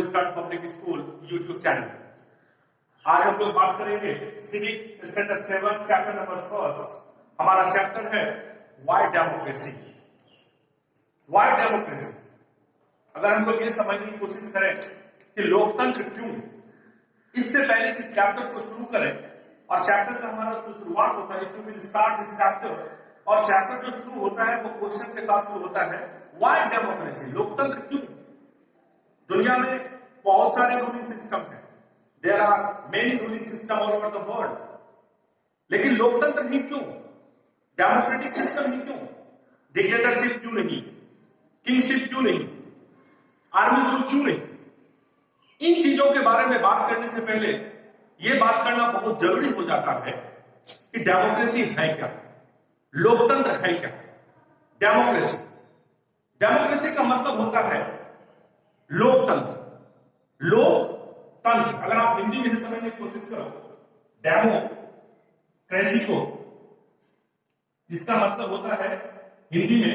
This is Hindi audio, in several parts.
Start public school YouTube channel. आज हम लोग बात करेंगे सिविक्स स्टैंडर्ड 7 चैप्टर नंबर 1। हमारा चैप्टर है व्हाई डेमोक्रेसी। Why democracy. अगर हम लोग ये समझने की कोशिश करें कि लोकतंत्र क्यों, इससे पहले इस चैप्टर को शुरू करें, और चैप्टर का हमारा शुरुआत होता है, if you will start this chapter, और चैप्टर जो शुरू होता है वो क्वेश्चन के साथ शुरू होता है व्हाई डेमोक्रेसी, लोकतंत्र क्यों। दुनिया में बहुत सारे रूलिंग सिस्टम हैं, there are many ruling system all over the world, लेकिन लोकतंत्र ही क्यों, डेमोक्रेटिक सिस्टम ही क्यों, डिक्टेटरशिप क्यों नहीं, किंगशिप क्यों नहीं, आर्मी रूल क्यों नहीं। इन चीजों के बारे में बात करने से पहले यह बात करना बहुत जरूरी हो जाता है कि डेमोक्रेसी है क्या, लोकतंत्र है क्या। डेमोक्रेसी, डेमोक्रेसी का मतलब होता है लोकतंत्र। लोकतंत्र अगर आप हिंदी में से समझने की कोशिश करो, डेमोक्रेसी को, इसका मतलब होता है हिंदी में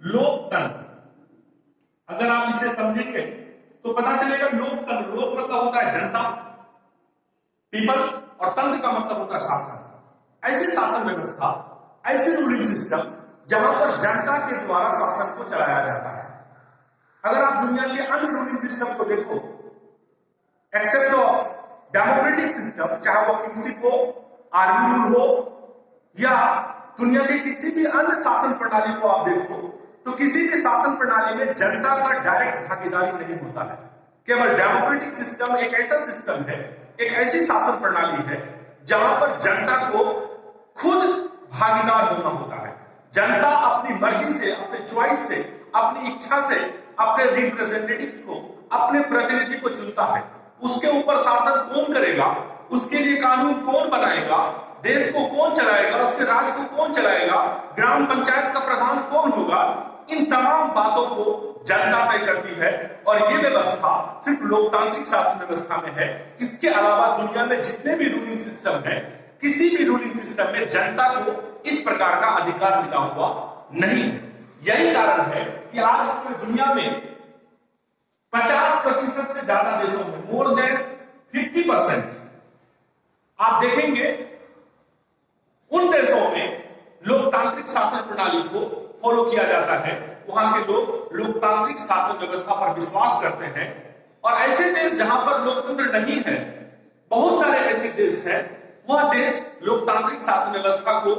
लोकतंत्र। अगर आप इसे समझेंगे तो पता चलेगा लोकतंत्र, लोक मतलब होता है जनता, पीपल, और तंत्र का मतलब होता है शासन। ऐसी शासन व्यवस्था, ऐसे रूलिंग सिस्टम जहां पर जनता के द्वारा शासन को चलाया जाता है। अगर आप दुनिया के अन्य रूलिंग सिस्टम को देखो, एक्सेप्ट ऑफ डेमोक्रेटिक सिस्टम, चाहे वो किंगशिप हो, आर्मी रूल हो, या दुनिया के किसी भी अन्य शासन प्रणाली को आप देखो, तो किसी भी शासन प्रणाली में जनता का डायरेक्ट भागीदारी नहीं होता है। केवल डेमोक्रेटिक सिस्टम एक ऐसा सिस्टम है, एक ऐसी शासन प्रणाली है जहां पर जनता को खुद भागीदार होना होता है। जनता अपनी मर्जी से, अपने चॉइस से, अपनी इच्छा से अपने रिप्रेजेंटेटिव्स को, अपने प्रतिनिधि को चुनता है। उसके ऊपर शासन कौन करेगा, उसके लिए कानून कौन बनाएगा, देश को कौन चलाएगा, उसके राज्य को कौन चलाएगा, ग्राम पंचायत का प्रधान कौन होगा, इन तमाम बातों को जनता तय करती है। और यह व्यवस्था सिर्फ लोकतांत्रिक शासन व्यवस्था में है। इसके अलावा दुनिया में जितने भी रूलिंग सिस्टम है, किसी भी रूलिंग सिस्टम में जनता को इस प्रकार का अधिकार मिला हुआ नहीं है। यही कारण है कि आज पूरी दुनिया में 50% से ज्यादा देशों में, मोर देन 50%, आप देखेंगे उन देशों में लोकतांत्रिक शासन प्रणाली को फॉलो किया जाता है। वहां के लोग लोकतांत्रिक शासन व्यवस्था पर विश्वास करते हैं। और ऐसे देश जहां पर लोकतंत्र नहीं है, बहुत सारे ऐसे देश हैं, वह देश लोकतांत्रिक शासन व्यवस्था को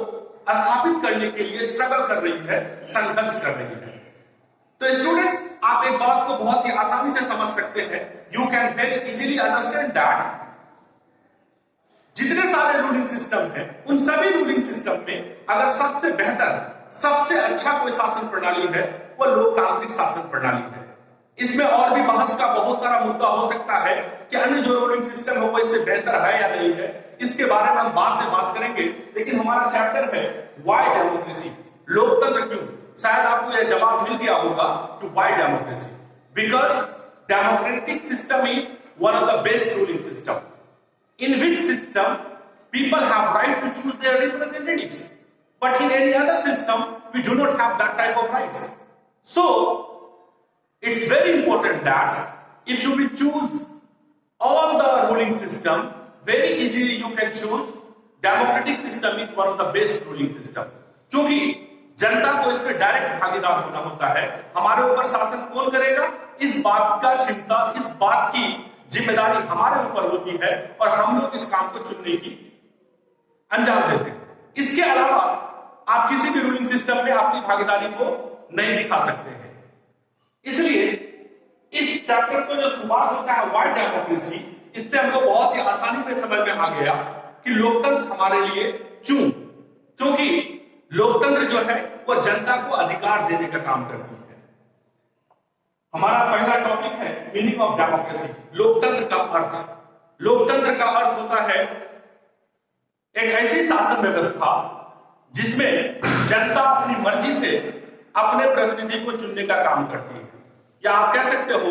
स्थापित करने के लिए स्ट्रगल कर रही है, संघर्ष कर रही है। तो स्टूडेंट्स, आप एक बात को बहुत ही आसानी से समझ सकते हैं, you can very easily understand that जितने सारे रूलिंग सिस्टम हैं, उन सभी रूलिंग सिस्टम में अगर सबसे बेहतर, सबसे अच्छा कोई शासन प्रणाली है, वो लोकतांत्रिक शासन प्रणाली है। इसमें और भी बहस का बहुत सारा मुद्दा हो सकता है कि अन्य जो रूलिंग सिस्टम है वो इससे बेहतर है या नहीं है। इसके बारे में हम बाद में बात करेंगे, लेकिन हमारा चैप्टर है व्हाई डेमोक्रेसी, लोकतंत्र क्यों। शायद आपको यह जवाब मिल गया होगा कि why democracy, because democratic system is one of the best ruling system, in which system people have right to choose their representatives, but in any other system we do not have that type of rights. So it's very important that if you will choose all the ruling system, very easily you can choose democratic system is one of the best ruling system, क्योंकि जनता को इसमें डायरेक्ट भागीदार होना होता है। हमारे ऊपर शासन कौन करेगा, इस बात का चिंता, इस बात की जिम्मेदारी हमारे ऊपर होती है, और हम लोग इस काम को चुनने की अंजाम देते हैं। इसके अलावा आप किसी भी रूलिंग सिस्टम में अपनी भागीदारी को नहीं दिखा सकते हैं। इसलिए इस चैप्टर को जो शुरुआत होता है व्हाई डेमोक्रेसी, इससे हमको बहुत ही आसानी से समझ में आ गया कि लोकतंत्र हमारे लिए क्यों, क्योंकि लोकतंत्र जो है वो जनता को अधिकार देने का काम करती है। हमारा पहला टॉपिक है मीनिंग ऑफ डेमोक्रेसी, लोकतंत्र का अर्थ। लोकतंत्र का अर्थ होता है एक ऐसी शासन व्यवस्था जिसमें जनता अपनी मर्जी से अपने प्रतिनिधि को चुनने का काम करती है। या आप कह सकते हो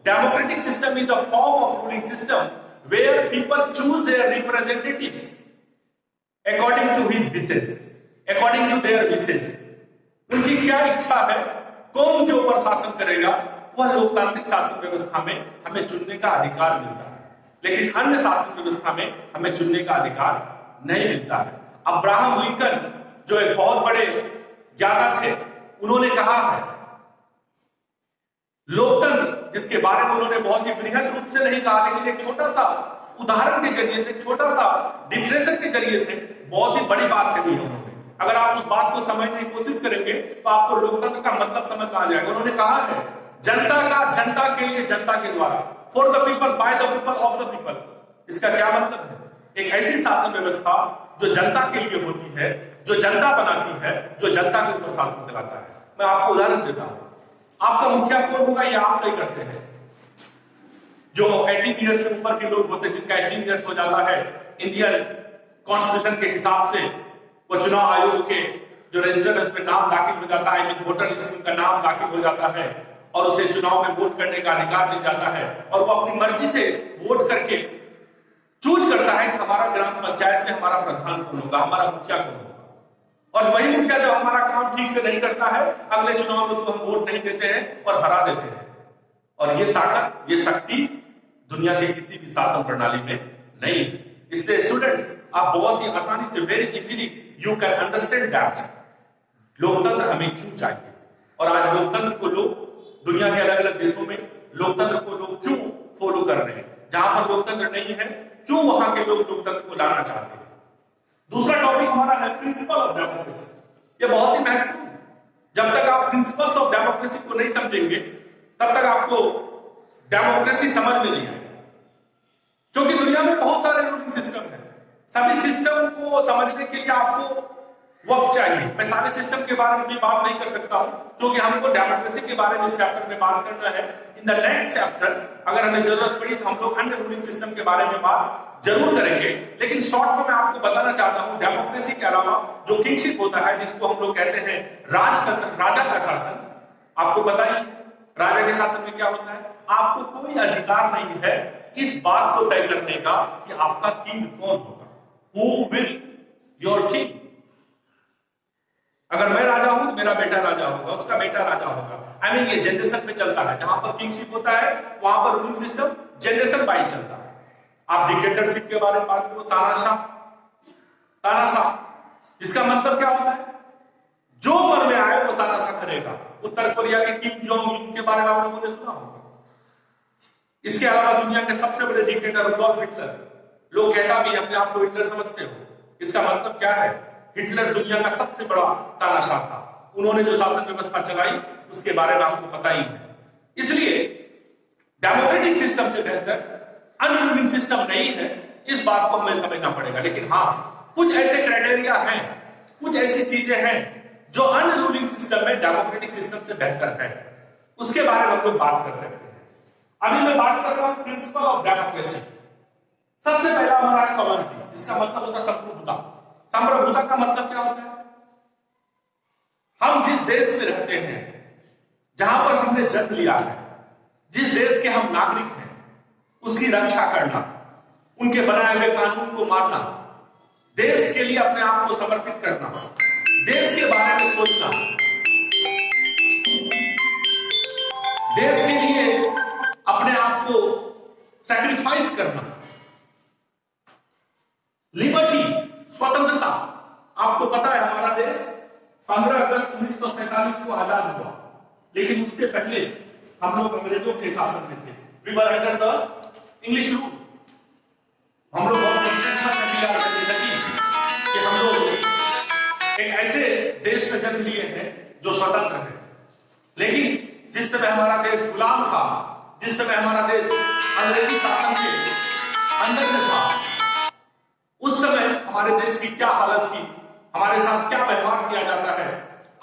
democratic system is a form of ruling system where people choose their representatives according to his wishes, according to their wishes. उनकी क्या इच्छा है, कौन उनके ऊपर शासन करेगा, वह लोकतांत्रिक शासन व्यवस्था में हमें चुनने का अधिकार मिलता है, लेकिन अन्य शासन व्यवस्था में हमें चुनने का अधिकार नहीं मिलता है। अब्राहम लिंकन जो एक बहुत बड़े ज्ञाता थे, उन्होंने कहा है लोकतंत्र, जिसके बारे में उन्होंने बहुत ही बृहद रूप से नहीं कहा, लेकिन एक छोटा सा उदाहरण के जरिए से, एक छोटा सा डिफरेंस के जरिए से बहुत ही बड़ी बात कही है उन्होंने। अगर आप उस बात को समझने की कोशिश करेंगे तो आपको लोकतंत्र का मतलब समझ में आ जाएगा। उन्होंने कहा है जनता का, जनता के लिए, जनता के द्वारा, for the people, by the people, of the people. इसका क्या मतलब है? एक ऐसी शासन व्यवस्था जो जनता के लिए होती है, जो जनता बनाती है, जो जनता के ऊपर शासन चलाता है। मैं आपको उदाहरण देता हूं। आपका मुखिया कौन होगा ये आप तय करते हैं। जो 18 ईयर्स से ऊपर के लोग होते हैं, जिनका 18 ईयर्स हो जाता है, इंडियन कॉन्स्टिट्यूशन के हिसाब से वो चुनाव आयोग के जो रजिस्टर है उसमें नाम दाखिल हो जाता है, वोटर लिस्ट में नाम दाखिल हो जाता है और उसे चुनाव में वोट करने का अधिकार मिल जाता है और वो अपनी मर्जी से वोट करके चूज करता है कि हमारा ग्राम पंचायत में हमारा प्रधान कौन होगा, हमारा मुखिया कौन होगा। और वही मुखिया जब हमारा काम ठीक से नहीं करता है, अगले चुनाव में उसको हम वोट नहीं देते हैं और हरा देते हैं। और ये ताकत, ये शक्ति दुनिया के किसी भी शासन प्रणाली में नहीं है। इसलिए स्टूडेंट्स, आप बहुत ही आसानी से, very easily you can understand that लोकतंत्र हमें क्यों चाहिए और आज लोकतंत्र को लोग दुनिया के अलग अलग देशों में लोकतंत्र को लोग क्यों फॉलो कर रहे हैं। जहां पर लोकतंत्र नहीं है, क्यों वहां के लोग लोकतंत्र को लाना चाहते हैं। दूसरा टॉपिक हमारा है प्रिंसिपल ऑफ डेमोक्रेसी। ये बहुत ही महत्वपूर्ण है। जब तक आप प्रिंसिपल्स ऑफ डेमोक्रेसी को नहीं समझेंगे, तब तक आपको डेमोक्रेसी समझ में नहीं आएगी। क्योंकि दुनिया में बहुत सारे रूलिंग सिस्टम है, सभी सिस्टम को समझने के लिए आपको वक्त चाहिए। मैं सारे सिस्टम के बारे में भी बात नहीं कर सकता हूं, क्योंकि हमको डेमोक्रेसी के बारे में इस चैप्टर में बात करना है। इन द नेक्स्ट चैप्टर अगर हमें जरूरत पड़ी तो हम लोग अन्य रूलिंग सिस्टम के बारे में बात जरूर करेंगे, लेकिन शॉर्ट में मैं आपको बताना चाहता हूं डेमोक्रेसी के अलावा जो किंगशिप होता है, जिसको हम लोग कहते हैं राजतंत्र, राजा का शासन। आपको पता ही राजा के शासन में क्या होता है, आपको कोई अधिकार नहीं है इस बात को तय करने का कि आपका किंग कौन होगा, हु विल योर किंग। अगर मैं राजा हूं तो मेरा बेटा राजा होगा, उसका बेटा राजा होगा। आई मीन ये जनरेशन पे चलता है। जहां पर किंगशिप होता है वहां पर रूलिंग सिस्टम जनरेशन वाइज चलता है। आप डिक्टेटरशिप के बारे में बात करो, तानाशाह, तानाशाह इसका मतलब क्या होता है, जो मन में आए वो तानाशाह करेगा। उत्तर कोरिया के किम जोंग उन के बारे में आप लोगों ने सुना होगा। इसके अलावा दुनिया के सबसे बड़े डिक्टेटर एडोल्फ हिटलर, लोग कहता भी अपने आप को हिटलर समझते हो, इसका मतलब क्या है, हिटलर दुनिया का सबसे बड़ा तानाशाह था। उन्होंने जो शासन व्यवस्था चलाई उसके बारे में आपको पता ही है। इसलिए डेमोक्रेटिक सिस्टम से बेहतर अनरूलिंग सिस्टम नहीं है, इस बात को हमें समझना पड़ेगा। लेकिन हाँ, कुछ ऐसे क्राइटेरिया हैं, कुछ ऐसी चीजें हैं जो अनरूलिंग सिस्टम में डेमोक्रेटिक सिस्टम से बेहतर है, उसके बारे में हम लोग बात कर सकते हैं। अभी मैं बात कर रहा हूं प्रिंसिपल ऑफ डेमोक्रेसी। सबसे पहला हमारा है सॉवरेनिटी, इसका मतलब होता है संप्रभुता। संप्रभुता का मतलब क्या होता है, हम जिस देश में रहते हैं, जहां पर हमने जन्म लिया है, जिस देश के हम नागरिक हैं, उसकी रक्षा करना, उनके बनाए हुए कानून को मानना, देश के लिए अपने आप को समर्पित करना, देश के बारे में सोचना, देश के लिए अपने आप को सैक्रिफाइस करना, लिबर्टी, स्वतंत्रता। आपको पता है हमारा देश 15 अगस्त 1947 को आजाद हुआ, लेकिन उससे पहले हम लोग अंग्रेजों के शासन में थे। We were under the English rule. हम लोग बहुत कि हम लोग एक ऐसे देश में जन्म लिए हैं जो स्वतंत्र है। लेकिन जिस समय हमारा देश गुलाम था, जिस समय हमारा देश अंग्रेजी शासन के अंदर में था, उस समय हमारे देश की क्या हालत थी, हमारे साथ क्या व्यवहार किया जाता है,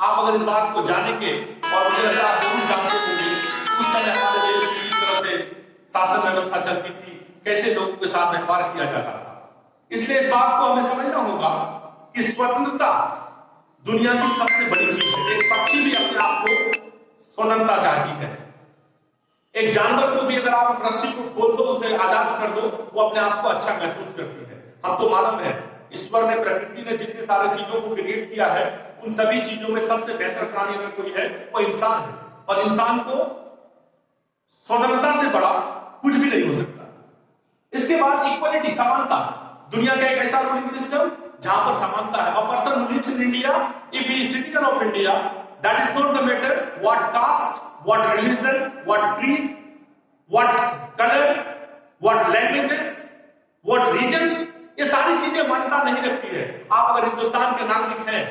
आप अगर इस बात को जानेंगे और मुझे लगता है आप जरूर जानते होंगे उस समय हमारे देश की किस तरह से शासन व्यवस्था चलती थी, कैसे लोगों के साथ व्यवहार किया जाता था। इसलिए इस बात को हमें समझना होगा कि स्वतंत्रता दुनिया की सबसे बड़ी चीज है। एक पक्षी भी अपने आप को स्वतंत्रता चाहती है। एक जानवर को भी अगर आप रस्सी को खोल दो, उसे आजाद कर दो, वो अपने आप को अच्छा महसूस करती है। हम तो मानव है, ईश्वर ने, प्रकृति ने जितने सारे चीजों को क्रिएट किया है, उन सभी चीजों में सबसे बेहतर प्राणी अगर कोई है वो इंसान है। और इंसान को स्वतंत्रता से बड़ा कुछ भी नहीं हो सकता। इसके बाद इक्वलिटी, समानता। दुनिया का एक ऐसा रूलिंग सिस्टम जहां पर समानता है। A person who lives in India, if he is citizen of India, that is not the matter what caste, what religion, what creed, what colour, what languages, what regions, ये सारी चीजें मान्यता नहीं रखती है। आप अगर हिंदुस्तान के नागरिक हैं,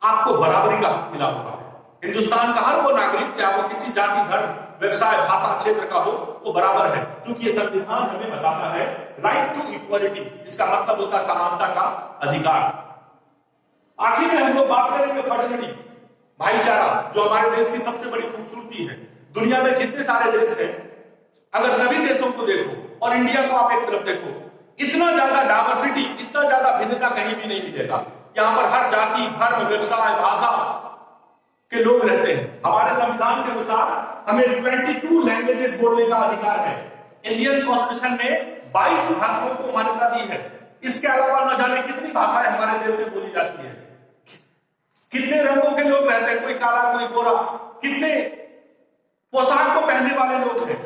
आपको बराबरी का हक मिला हुआ है। हिंदुस्तान का हर वो नागरिक, चाहे वो किसी जाति, धर्म, व्यवसाय, भाषा, क्षेत्र का हो, वो बराबर है, क्योंकि ये संविधान हमें बताता है राइट टू इक्वलिटी, जिसका मतलब होता है समानता का अधिकार। आखिर में हम लोग बात करेंगे फ्रेटर्निटी, भाईचारा, जो हमारे देश की सबसे बड़ी खूबसूरती है। दुनिया में जितने सारे देश हैं, अगर सभी देशों को देखो और इंडिया को आप एक तरफ देखो, इतना ज्यादा डाइवर्सिटी, इतना ज्यादा भिन्नता कहीं भी नहीं मिलेगा। यहां पर हर जाति, धर्म, व्यवसाय, भाषा के लोग रहते हैं। हमारे संविधान के अनुसार हमें 22 लैंग्वेजेस बोलने का अधिकार है। इंडियन कॉन्स्टिट्यूशन ने 22 भाषाओं को मान्यता दी है। इसके अलावा न जाने कितनी भाषाएं हमारे देश में बोली जाती है। कितने रंगों के लोग रहते हैं, कोई काला, कोई गोरा, कितने पोशाक को पहनने वाले लोग हैं,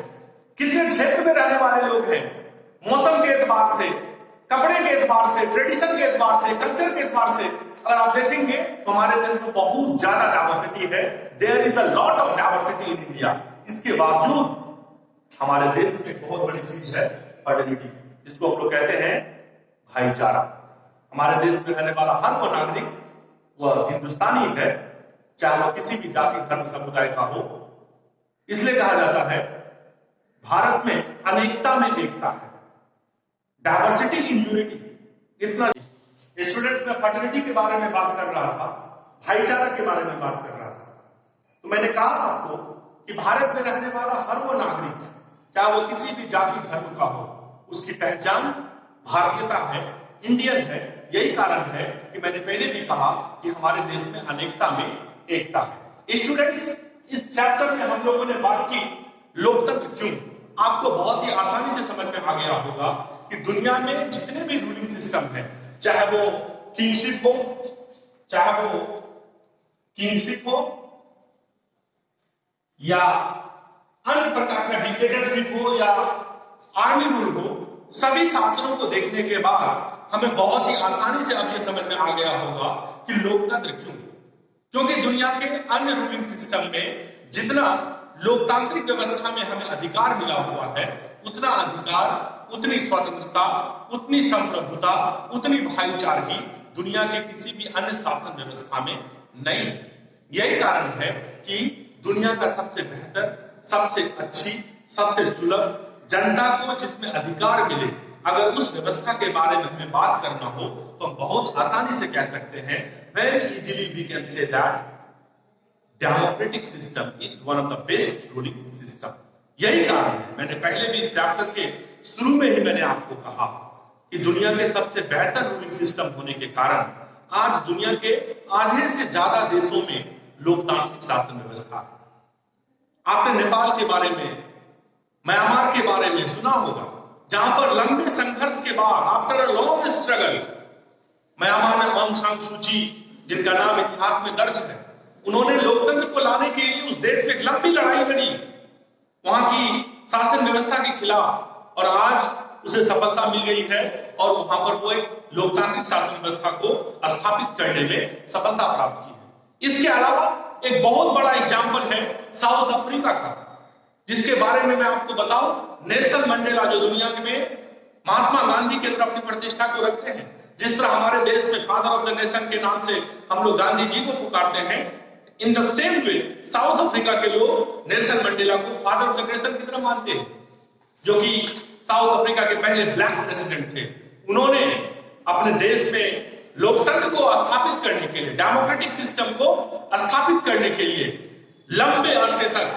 कितने क्षेत्र में रहने वाले लोग हैं, मौसम के एतबार से, कपड़े के एतबार से, ट्रेडिशन के एतबार से, कल्चर के एतबार से अगर आप देखेंगे तो हमारे देश में बहुत ज्यादा डाइवर्सिटी है। There is a lot of diversity in India. इसके बावजूद हमारे देश में बहुत बड़ी चीज है फ्रेटर्निटी, जिसको हम लोग कहते हैं भाईचारा। हमारे देश में रहने वाला हर वो नागरिक वह हिंदुस्तानी है, चाहे वह किसी भी जाति, धर्म, समुदाय का हो। इसलिए कहा जाता है भारत में अनेकता में एकता है, डाइवर्सिटी इन यूनिटी। इतना स्टूडेंट्स में फ्रेटर्निटी के बारे में बात कर रहा था, भाईचारा के बारे में बात कर रहा था, तो मैंने कहा आपको कि भारत में रहने वाला हर वो नागरिक, चाहे वो किसी भी जाति, धर्म का हो, उसकी पहचान भारतीयता है, इंडियन है। यही कारण है कि मैंने पहले भी कहा कि हमारे देश में अनेकता में एकता है। स्टूडेंट्स, इस चैप्टर में हम लोगों ने बात की लोकतंत्र क्यों। आपको बहुत ही आसानी से समझ में आ गया होगा कि दुनिया में जितने भी रूलिंग सिस्टम है, चाहे वो किंगशिप हो या अन्य प्रकार का डिक्टेटरशिप हो या आर्मी रूल हो, सभी शासनों को देखने के बाद हमें बहुत ही आसानी से अब ये समझ में आ गया होगा कि लोकतंत्र क्यों। क्योंकि दुनिया के अन्य रूलिंग सिस्टम में जितना लोकतांत्रिक व्यवस्था में हमें अधिकार मिला हुआ है, उतना अधिकार, उतनी स्वतंत्रता, उतनी संप्रभुता, उतनी भाईचारगी दुनिया के किसी भी अन्य शासन व्यवस्था में नहीं। यही कारण है कि दुनिया का सबसे बेहतर, सबसे अच्छी, सबसे सुलभ, जनता को जिसमें अधिकार मिले, अगर उस व्यवस्था के बारे में हमें बात करना हो तो हम बहुत आसानी से कह सकते हैं, very easily we can say that democratic system is one of the best ruling system. यही कारण है, मैंने पहले भी इस चैप्टर के शुरू में ही मैंने आपको कहा कि दुनिया के सबसे बेहतर रूलिंग सिस्टम होने के कारण आज दुनिया के आधे से ज्यादा देशों में लोकतांत्रिक शासन व्यवस्था है। आपने नेपाल के बारे में, म्यांमार के बारे में सुना होगा, जहां पर लंबे संघर्ष के बाद, after a long struggle, Myanmar में ऑंग सान सू की, जिनका नाम इतिहास में दर्ज है, उन्होंने लोकतंत्र को लाने के लिए उस देश में एक लंबी लड़ाई लड़ी वहां की शासन व्यवस्था के खिलाफ, और आज उसे सफलता मिल गई है और वहां पर वो एक लोकतांत्रिक शासन व्यवस्था को स्थापित करने में सफलता प्राप्त की है। इसके अलावा एक बहुत बड़ा एग्जाम्पल है साउथ अफ्रीका का, जिसके बारे में मैं आपको बताऊं, नेल्सन मंडेला, जो दुनिया में महात्मा गांधी की तरफ अपनी प्रतिष्ठा को रखते हैं। जिस तरह हमारे देश में फादर ऑफ द नेशन के नाम से हम लोग गांधी जी को पुकारते हैं, in the same way south Africa के लोग नेल्सन मंडेला को फादर ऑफ द नेशन की तरह मानते हैं, जो कि साउथ अफ्रीका के पहले ब्लैक प्रेसिडेंट थे। उन्होंने अपने देश में लोकतंत्र को स्थापित करने के लिए, डेमोक्रेटिक सिस्टम को स्थापित करने के लिए लंबे अरसे तक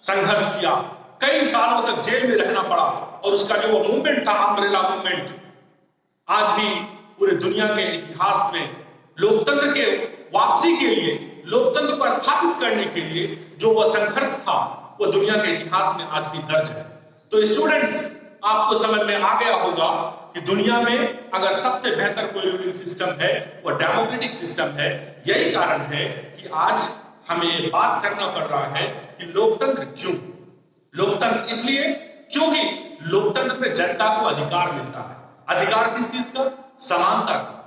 संघर्ष किया, कई सालों तक जेल में रहना पड़ा, और उसका जो वो मूवमेंट था, अम्ब्रेला मूवमेंट, आज भी पूरे दुनिया के इतिहास में लोकतंत्र के वापसी के लिए, लोकतंत्र को स्थापित करने के लिए जो वह संघर्ष था, वो दुनिया के इतिहास में आज भी दर्ज है। तो स्टूडेंट्स, आपको समझ में आ गया होगा कि दुनिया में अगर सबसे बेहतर कोई रूलिंग सिस्टम है, वो डेमोक्रेटिक सिस्टम है। यही कारण है कि आज हमें बात करना पड़ रहा है कि लोकतंत्र क्यों। लोकतंत्र इसलिए क्योंकि लोकतंत्र में जनता को अधिकार मिलता है। अधिकार किस चीज का? समानता का,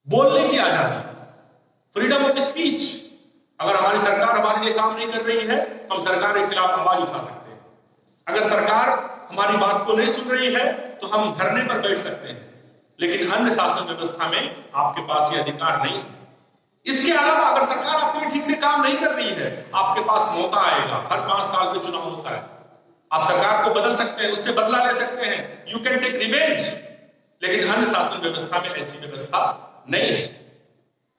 बोलने की आजादी, फ्रीडम ऑफ स्पीच। अगर हमारी सरकार हमारे लिए काम नहीं कर रही है तो हम सरकार के खिलाफ आवाज उठा सकते हैं। अगर सरकार हमारी बात को नहीं सुन रही है तो हम धरने पर बैठ सकते हैं, लेकिन अन्य शासन व्यवस्था में आपके पास ये अधिकार नहीं है। इसके अलावा अगर सरकार आपके लिए ठीक से काम नहीं कर रही है, आपके पास मौका आएगा, हर 5 साल में चुनाव होता है, आप सरकार को बदल सकते हैं, उससे बदला ले सकते हैं, यू कैन टेक रिवेंज। लेकिन अन्य शासन व्यवस्था में ऐसी व्यवस्था नहीं है।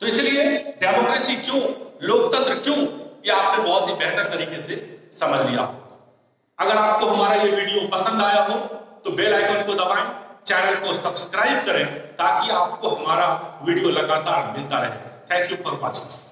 तो इसलिए डेमोक्रेसी क्यों, लोकतंत्र क्यों, ये आपने बहुत ही बेहतर तरीके से समझ लिया। अगर आपको हमारा ये वीडियो पसंद आया हो तो बेल आइकन को दबाएं, चैनल को सब्सक्राइब करें ताकि आपको हमारा वीडियो लगातार मिलता रहे। Thank you for watching.